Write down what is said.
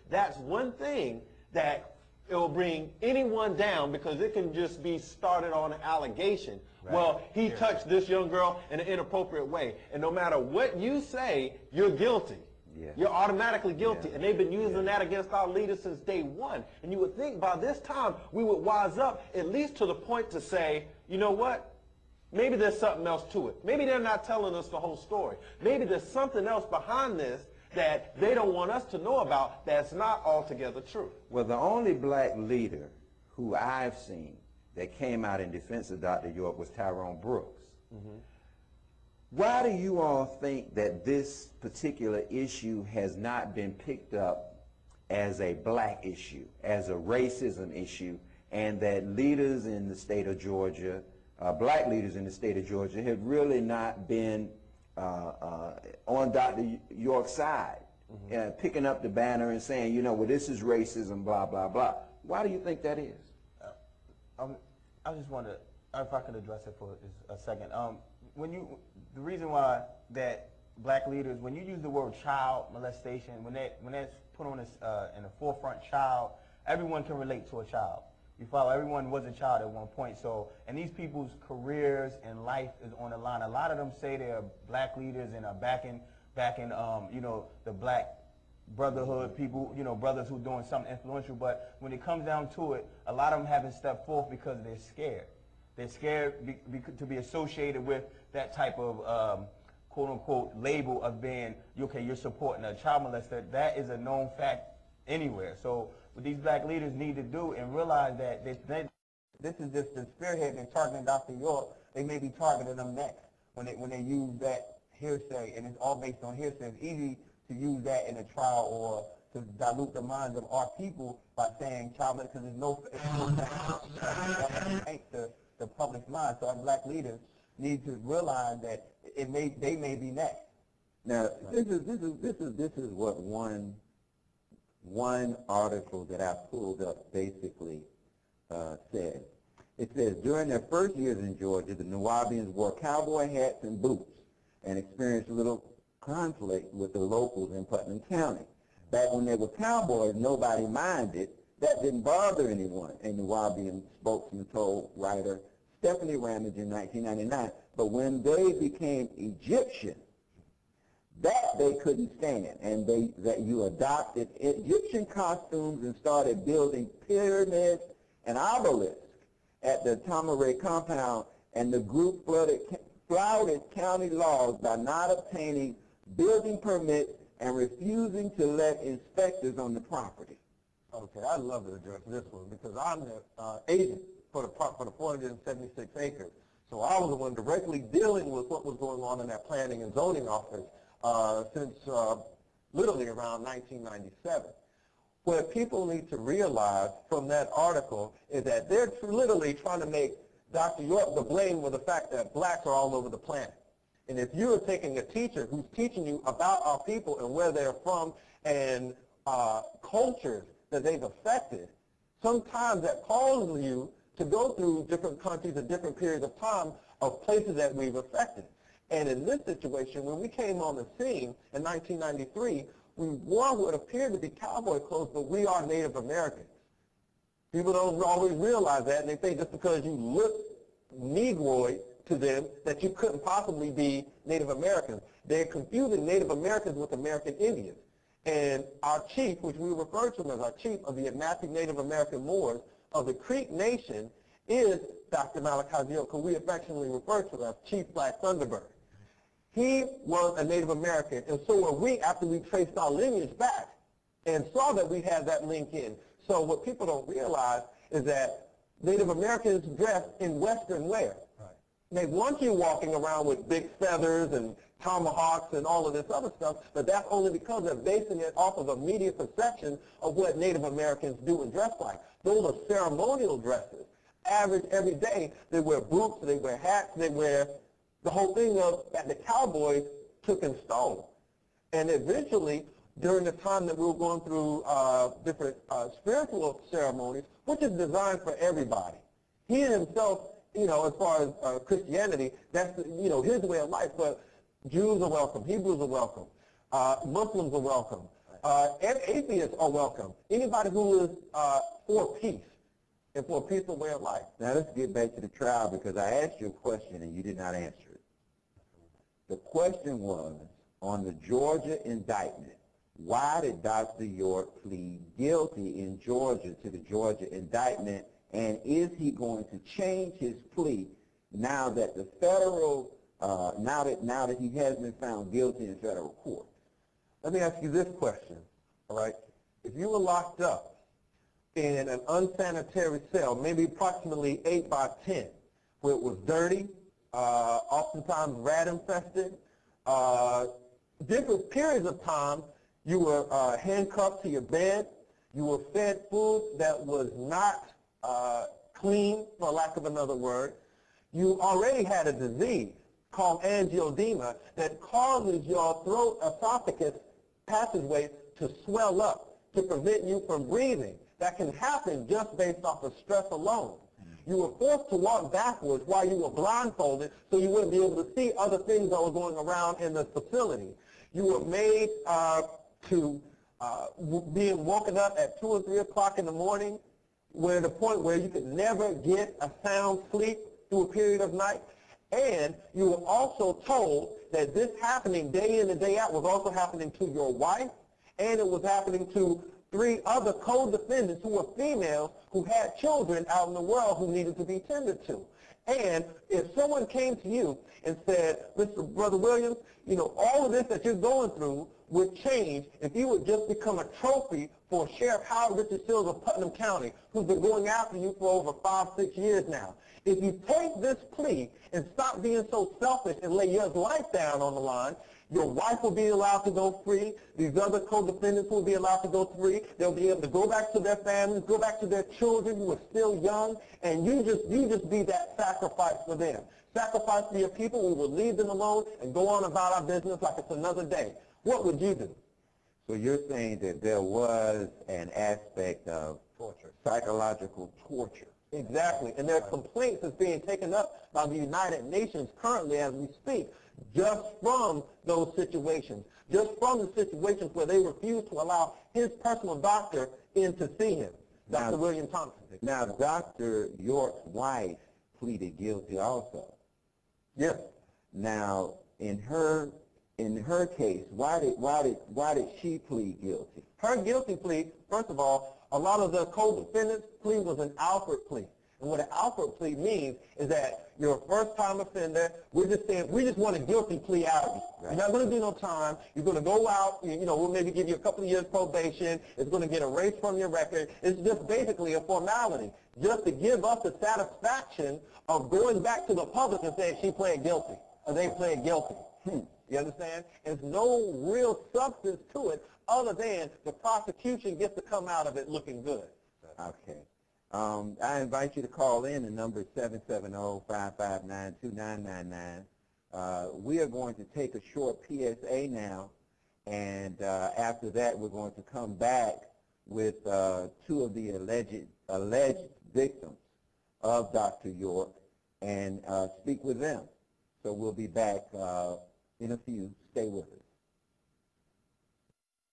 that's one thing that it will bring anyone down, because it can just be started on an allegation. Right. Well, he touched this young girl in an inappropriate way. And no matter what you say, you're guilty. Yeah. You're automatically guilty. Yeah. And they've been using that against our leaders since day one. And you would think by this time we would wise up at least to the point to say, you know what? Maybe there's something else to it. Maybe they're not telling us the whole story. Maybe there's something else behind this that they don't want us to know about that's not altogether true. Well, the only black leader who I've seen that came out in defense of Dr. York was Tyrone Brooks. Mm-hmm. Why do you all think that this particular issue has not been picked up as a black issue, as a racism issue, and that leaders in the state of Georgia, black leaders in the state of Georgia, have really not been on Dr. York's side, picking up the banner and saying, you know, well, this is racism, blah, blah, blah. Why do you think that is? I just want to, if I could address it for a second. The reason why that black leaders, when you use the word child molestation, when that's put on in the forefront, child, everyone can relate to a child. You follow? Everyone was a child at one point. So, and these people's careers and life is on the line. A lot of them say they're black leaders and are backing, you know, the black brotherhood people, you know, brothers who are doing something influential. But when it comes down to it, a lot of them haven't stepped forth because they're scared. They're scared to be associated with that type of quote-unquote label of being, okay, you're supporting a child molester. That is a known fact anywhere. So what these black leaders need to do and realize that this is just the spearhead and targeting Dr. York. They may be targeting them next when they use that hearsay, and it's all based on hearsay. It's easy to use that in a trial or to dilute the minds of our people by saying child molester, because there's no fact to the public's mind. So our black leaders need to realize that they may be next. Now, this is what one article that I pulled up basically said. It says, during their first years in Georgia, the Nuwabians wore cowboy hats and boots and experienced little conflict with the locals in Putnam County. Back when they were cowboys, nobody minded. That didn't bother anyone, a Nuwabian spokesman told writer Stephanie Ramage in 1999. But when they became Egyptian, that they couldn't stand, and that you adopted Egyptian costumes and started building pyramids and obelisks at the Tamaray compound, and the group flouted county laws by not obtaining building permits and refusing to let inspectors on the property. Okay, I'd love to address this one because I'm the agent for the 476 acres. So I was the one directly dealing with what was going on in that planning and zoning office since literally around 1997. What people need to realize from that article is that they're literally trying to make Dr. York the blame for the fact that blacks are all over the planet. And if you're taking a teacher who's teaching you about our people and where they're from and cultures that they've affected, sometimes that causes you to go through different countries at different periods of time of places that we've affected. And in this situation, when we came on the scene in 1993, we wore what appeared to be cowboy clothes, but we are Native Americans. People don't always realize that, and they think just because you look Negroid to them that you couldn't possibly be Native Americans. They're confusing Native Americans with American Indians. And our chief, which we refer to him as our chief of the Atlantic Native American Moors of the Creek Nation, is Dr. Malachi Z, who we affectionately refer to as Chief Black Thunderbird. He was a Native American, and so were we after we traced our lineage back and saw that we had that link in. So what people don't realize is that Native Americans dress in Western wear. Right. They want you walking around with big feathers and tomahawks and all of this other stuff, but that's only because they're basing it off of a media perception of what Native Americans do and dress like. Those are ceremonial dresses. Average every day, they wear boots, they wear hats, they wear the whole thing that the cowboys took and stole. And eventually, during the time that we were going through different spiritual ceremonies, which is designed for everybody. He himself, you know, as far as Christianity, that's, you know, his way of life, but Jews are welcome, Hebrews are welcome, Muslims are welcome, And atheists are welcome. Anybody who is for peace and for a peaceful way of life. Now let's get back to the trial because I asked you a question and you did not answer it. The question was, on the Georgia indictment, why did Dr. York plead guilty in Georgia to the Georgia indictment, and is he going to change his plea now that the federal, now that he has been found guilty in federal court? Let me ask you this question, all right? If you were locked up in an unsanitary cell, maybe approximately 8 by 10, where it was dirty, oftentimes rat infested, different periods of time, you were handcuffed to your bed, you were fed food that was not clean, for lack of another word, you already had a disease called angioedema that causes your throat esophagus passageway to swell up to prevent you from breathing. That can happen just based off of stress alone. You were forced to walk backwards while you were blindfolded so you wouldn't be able to see other things that were going around in the facility. You were made to being woken up at 2 or 3 o'clock in the morning, where the point where you could never get a sound sleep through a period of night. And you were also told that this happening day in and day out was also happening to your wife, and it was happening to 3 other co-defendants who were females who had children out in the world who needed to be tended to. And if someone came to you and said, Mr. Brother Williams, you know, all of this that you're going through would change if you would just become a trophy for Sheriff Howard Richard Sills of Putnam County, who's been going after you for over 5, 6 years now. If you take this plea and stop being so selfish and lay your life down on the line, your wife will be allowed to go free. These other co-defendants will be allowed to go free. They'll be able to go back to their families, go back to their children who are still young, and you just be that sacrifice for them. Sacrifice for your people. We will leave them alone and go on about our business like it's another day. What would you do? So you're saying that there was an aspect of Torture. Psychological torture. Exactly. And there are complaints that's being taken up by the United Nations currently as we speak, just from those situations, just from the situations where they refuse to allow his personal doctor in to see him, Dr. William Thompson. Now, Dr. York's wife pleaded guilty also. Yes. Now, in her case, why did she plead guilty? Her guilty plea, first of all, a lot of the co-defendants' plea was an Alford plea. And what an Alford plea means is that you're a first-time offender. We're just saying, we just want a guilty plea out of you. Right. You're not going to do no time. You're going to go out, you know, we'll maybe give you a couple of years probation. It's going to get erased from your record. It's just basically a formality, just to give us the satisfaction of going back to the public and saying she pled guilty, or they pled guilty. You understand? There's no real substance to it other than the prosecution gets to come out of it looking good. Okay. I invite you to call in. The number is 770-559-2999. We are going to take a short PSA now, and after that we're going to come back with 2 of the alleged victims of Dr. York and speak with them. So we'll be back in a few. Stay with us.